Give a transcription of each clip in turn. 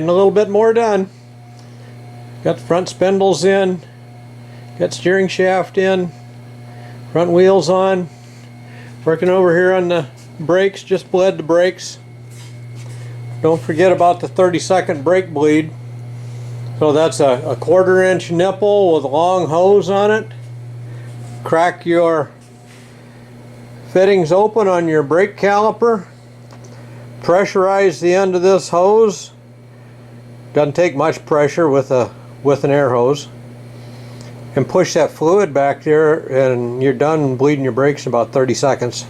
getting a little bit more done. Got the front spindles in, got steering shaft in, front wheels on. Working over here on the brakes, just bled the brakes. Don't forget about the 30-second brake bleed. So that's a 1/4 inch nipple with a long hose on it. Crack your fittings open on your brake caliper. Pressurize the end of this hose. Doesn't take much pressure with an air hose. And push that fluid back there, and you're done bleeding your brakes in about 30 seconds.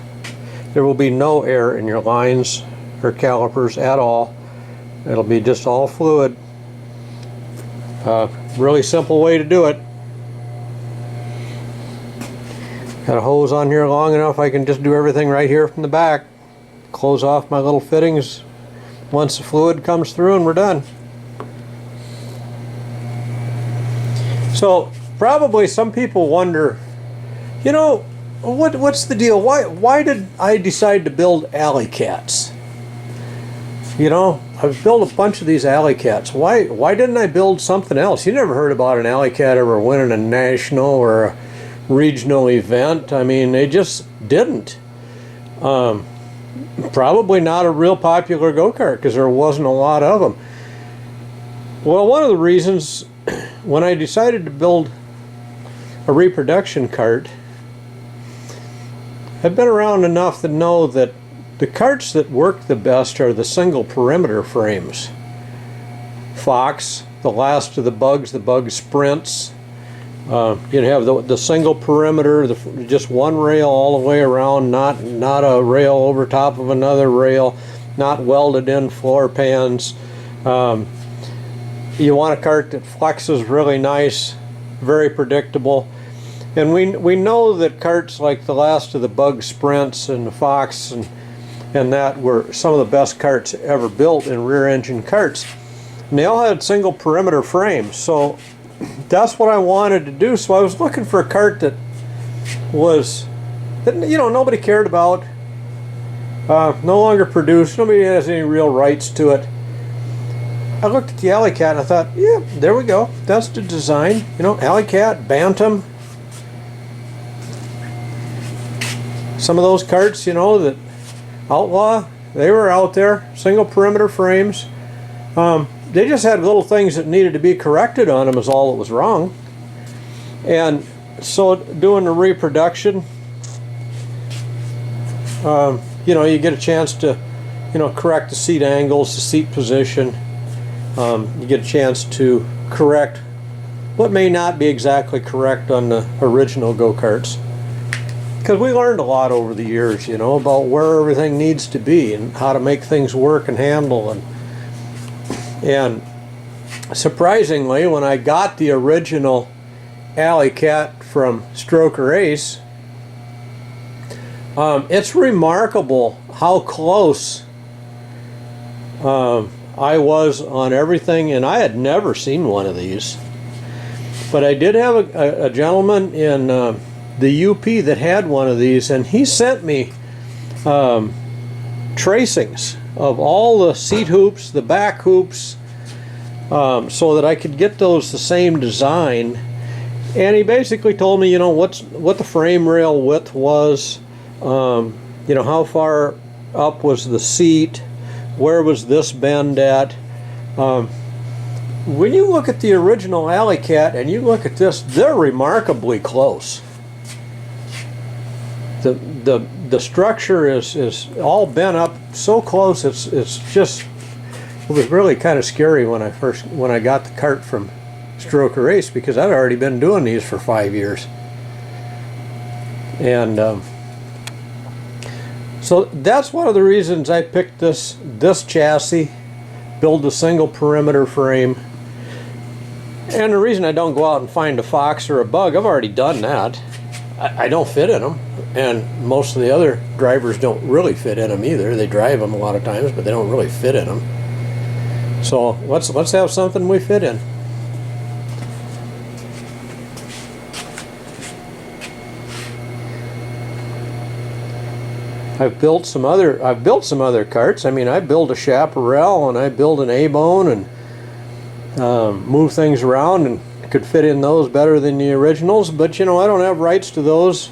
There will be no air in your lines or calipers at all. It'll be just all fluid. Really simple way to do it. Got a hose on here long enough I can just do everything right here from the back. Close off my little fittings once the fluid comes through, and we're done. So probably some people wonder, you know, what's the deal? Why did I decide to build alley cats? You know, I've built a bunch of these alley cats. Why didn't I build something else? You never heard about an alley cat ever winning a national or a regional event. I mean, they just didn't. Probably not a real popular go-kart because there wasn't a lot of them. Well, one of the reasons when I decided to build a reproduction kart, I've been around enough to know that the karts that work the best are the single perimeter frames. Fox, the last of the Bug Sprints. You have the single perimeter, just one rail all the way around, not a rail over top of another rail, not welded in floor pans. You want a kart that flexes really nice, very predictable. And we know that karts like the last of the Bug Sprints and the Fox and that were some of the best karts ever built in rear engine karts. And they all had single perimeter frames. So that's what I wanted to do. So I was looking for a kart that you know, nobody cared about, no longer produced, nobody has any real rights to it. I looked at the alley cat and I thought, yeah, there we go. That's the design. You know, alley cat, bantam. Some of those karts, you know, that Outlaw, they were out there, single perimeter frames. They just had little things that needed to be corrected on them is all that was wrong. And so doing the reproduction, you know, you get a chance to, you know, correct the seat angles, the seat position. You get a chance to correct what may not be exactly correct on the original go-karts. Because we learned a lot over the years, you know, about where everything needs to be and how to make things work and handle. And surprisingly, when I got the original alley cat from Stroker Ace, it's remarkable how close I was on everything, and I had never seen one of these. But I did have a gentleman in the UP that had one of these, and he sent me tracings of all the seat hoops, the back hoops, so that I could get those the same design. And he basically told me, you know, what the frame rail width was, you know, how far up was the seat, where was this bend at. When you look at the original alley cat and you look at this, they're remarkably close. The structure is all bent up so close. It's just, it was really kind of scary when I got the kart from Stroker Ace, because I'd already been doing these for 5 years. And so that's one of the reasons I picked this chassis, build a single perimeter frame. And the reason I don't go out and find a Fox or a Bug, I've already done that. I don't fit in them, and most of the other drivers don't really fit in them either. They drive them a lot of times, but they don't really fit in them. So let's have something we fit in. I've built some other karts. I mean, I built a Chaparral and I built an A-Bone, and move things around and could fit in those better than the originals, but you know, I don't have rights to those.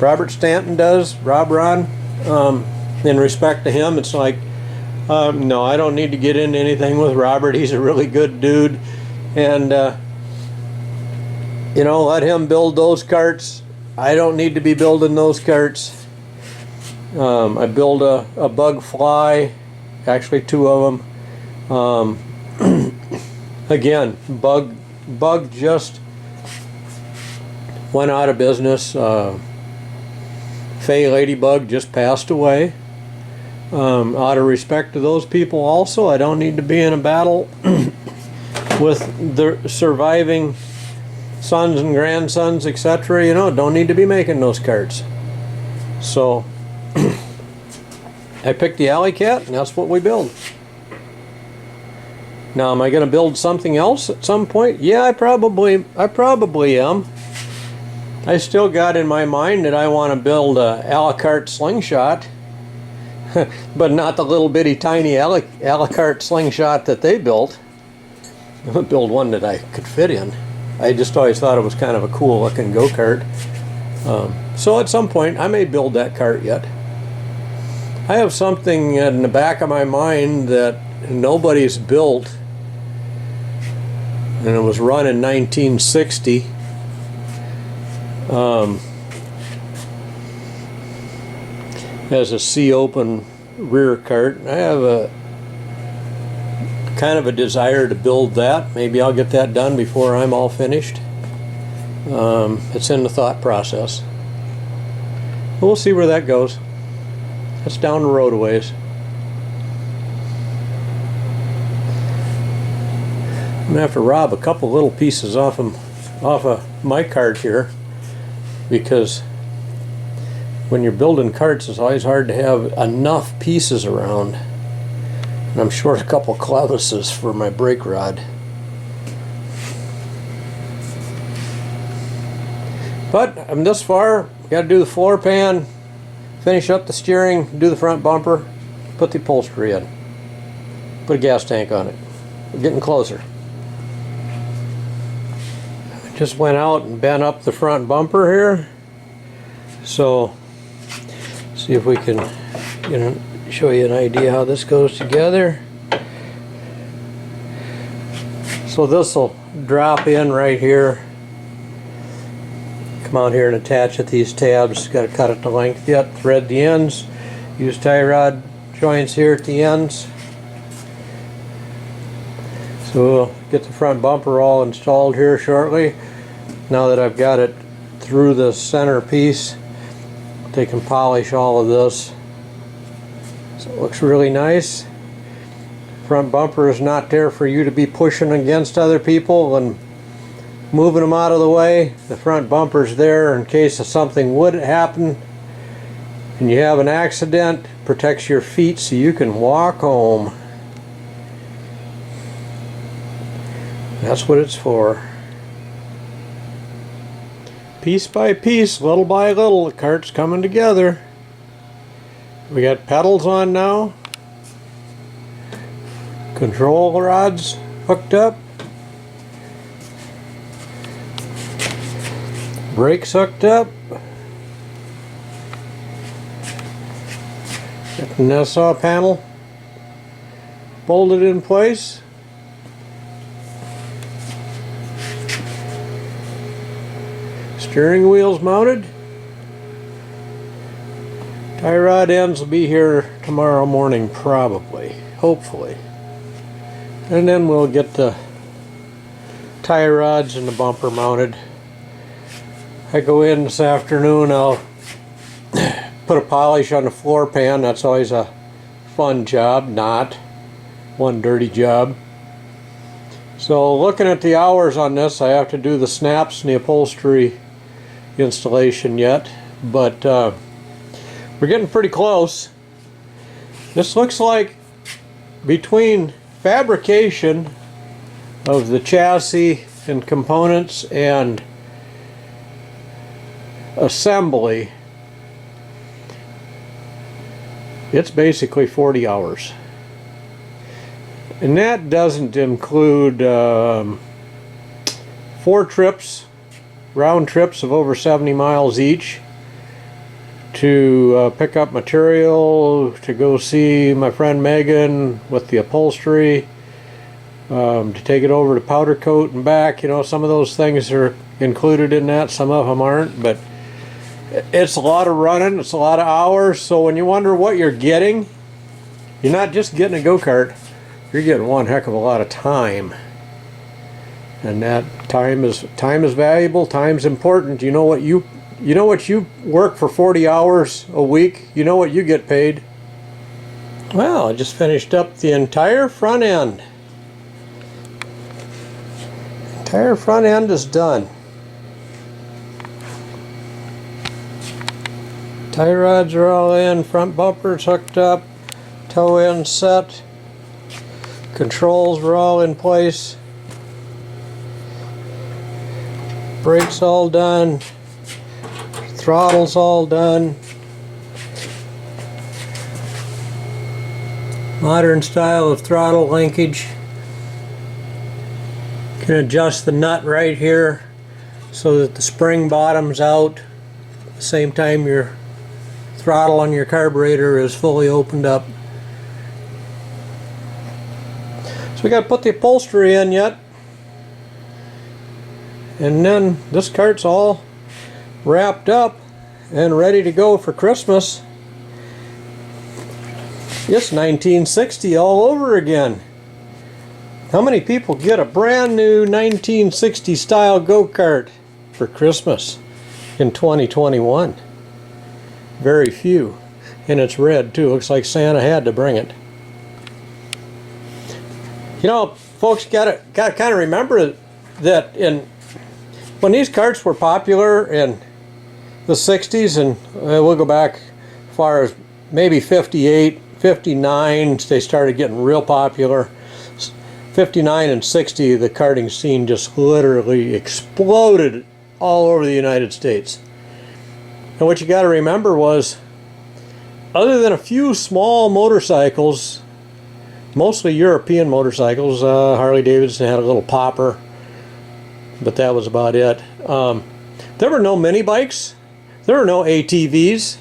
Robert Stanton does, Rob Ron. In respect to him, it's like, no, I don't need to get into anything with Robert. He's a really good dude, and you know, let him build those karts. I don't need to be building those karts. I build a Bug Fly, actually 2 of them. Again, Bug just went out of business. Faye Ladybug just passed away. Out of respect to those people also, I don't need to be in a battle with the surviving sons and grandsons, etc. You know, don't need to be making those karts. So I picked the Alley Cat, and that's what we build. Now, am I going to build something else at some point? Yeah, I probably am. I still got in my mind that I want to build a a la carte slingshot, but not the little bitty tiny a la carte slingshot that they built. I'm going to build one that I could fit in. I just always thought it was kind of a cool looking go-kart. So at some point I may build that kart yet. I have something in the back of my mind that nobody's built, and it was run in 1960. Has a C-open rear kart. I have a kind of a desire to build that. Maybe I'll get that done before I'm all finished. It's in the thought process. We'll see where that goes. That's down the road a ways. I'm gonna have to rob a couple little pieces off of my kart here, because when you're building karts, it's always hard to have enough pieces around. And I'm short a couple clevises for my brake rod. But I'm this far. Got to do the floor pan, finish up the steering, do the front bumper, put the upholstery in, put a gas tank on it. We're getting closer. I just went out and bent up the front bumper here, so see if we can, you know, show you an idea how this goes together. So this will drop in right here. Come out here and attach at these tabs. Got to cut it to length yet. Thread the ends. Use tie rod joints here at the ends. So we'll get the front bumper all installed here shortly. Now that I've got it through the center piece, they can polish all of this. So it looks really nice. Front bumper is not there for you to be pushing against other people and moving them out of the way. The front bumper's there in case of something would happen and you have an accident. Protects your feet so you can walk home. That's what it's for. Piece by piece, little by little, the kart's coming together. We got pedals on now. Control rods hooked up. Brakes hooked up. Got the Nassau panel bolted in place. Steering wheels mounted. Tie rod ends will be here tomorrow morning, probably, hopefully. And then we'll get the tie rods and the bumper mounted. I go in this afternoon, I'll put a polish on the floor pan. That's always a fun job, not one dirty job. So looking at the hours on this, I have to do the snaps and the upholstery installation yet, but we're getting pretty close. This looks like between fabrication of the chassis and components and assembly, it's basically 40 hours. And that doesn't include 4 trips, round trips of over 70 miles each, to pick up material, to go see my friend Megan with the upholstery, to take it over to powder coat and back. You know, some of those things are included in that, some of them aren't, but it's a lot of running, it's a lot of hours. So when you wonder what you're getting, you're not just getting a go-kart, you're getting one heck of a lot of time. And that time is valuable, time's important. You know what you work for 40 hours a week, you know what you get paid. Well, I just finished up the entire front end. Entire front end is done. Tie rods are all in, front bumpers hooked up, toe end set, controls were all in place, brakes all done, throttle's all done. Modern style of throttle linkage. You can adjust the nut right here so that the spring bottoms out at the same time your throttle on your carburetor is fully opened up. So we got to put the upholstery in yet, and then this kart's all wrapped up and ready to go for Christmas. It's 1960 all over again. How many people get a brand new 1960 style go-kart for Christmas in 2021? Very few. And it's red too. Looks like Santa had to bring it. You know, folks, gotta kind of remember that when these karts were popular in the 60s, and we'll go back as far as maybe 58, 59, they started getting real popular. 59 and 60, the karting scene just literally exploded all over the United States. And what you got to remember was, other than a few small motorcycles, mostly European motorcycles, Harley Davidson had a little popper, but that was about it. There were no mini bikes, there were no ATVs,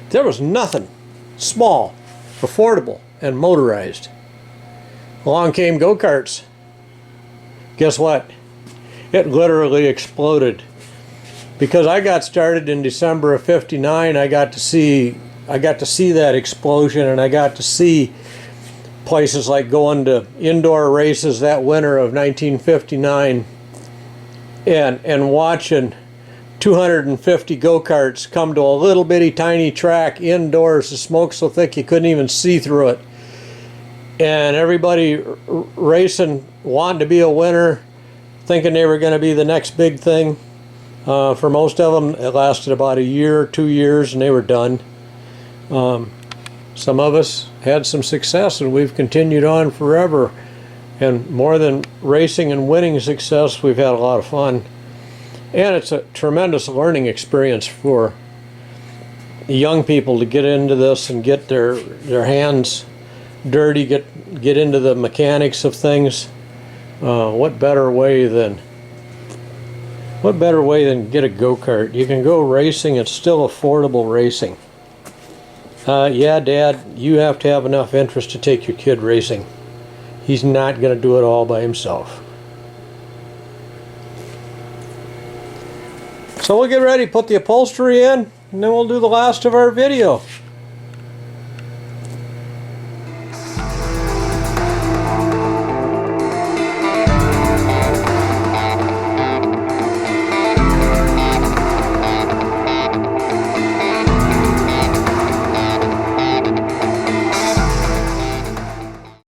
there was nothing small, affordable, and motorized. Along came go-karts. Guess what? It literally exploded. Because I got started in December of '59, I got to see that explosion, and I got to see places like going to indoor races that winter of 1959 and watching 250 go-karts come to a little bitty tiny track indoors. The smoke so thick you couldn't even see through it. And everybody racing, wanting to be a winner, thinking they were going to be the next big thing. For most of them, it lasted about a year, 2 years, and they were done. Some of us had some success, and we've continued on forever. And more than racing and winning success, we've had a lot of fun. And it's a tremendous learning experience for young people to get into this and get their hands dirty, get into the mechanics of things. What better way than get a go-kart? You can go racing, it's still affordable racing. Yeah, Dad, you have to have enough interest to take your kid racing. He's not going to do it all by himself. So we'll get ready, put the upholstery in, and then we'll do the last of our video.